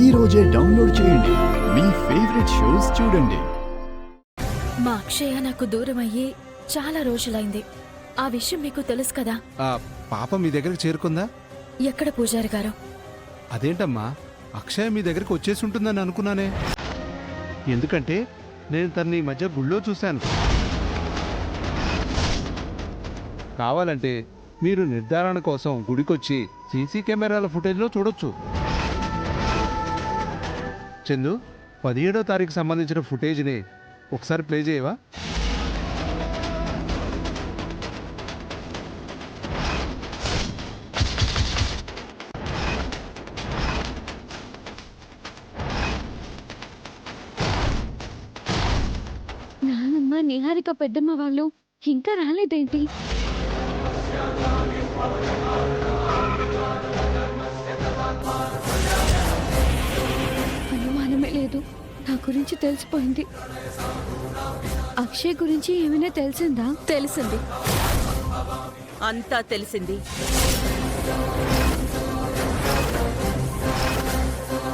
ఈ రోజే డౌన్లోడ్ చేయండి. మీ ఫేవరెట్ షోస్ చూడండి. మా అక్షయ నాకు దూరం అయ్యి చాలా రోజులైంది. ఆ విషయం మీకు తెలుసు కదా? ఆ పాప మీ దగ్గరికి చేరుకుందా? ఎక్కడ పూజారి గారు? అదేంటమ్మా, అక్షయ మీ దగ్గరికి వచ్చేసి ఉంటుందని అనుకున్నానే. ఎందుకంటే నేను తన్ని ఈ మధ్య గుళ్ళో చూశాను. కావాలంటే మీరు నిర్ధారణ కోసం గుడికొచ్చి సీసీ కెమెరాల ఫుటేజ్లో చూడొచ్చు. చందు, 17వ తారీఖు సంబంధించిన ఫుటేజ్ని ఒకసారి ప్లే చేయవా? నానమ్మ, నిహారిక పెద్దమ్మ వాళ్ళు ఇంకా రాలేదేంటి? అనుమానమే లేదు, నా గురించి తెలిసిపోయింది. అక్షయ్ గురించి ఏమైనా తెలిసిందా? తెలిసింది, అంతా తెలిసింది.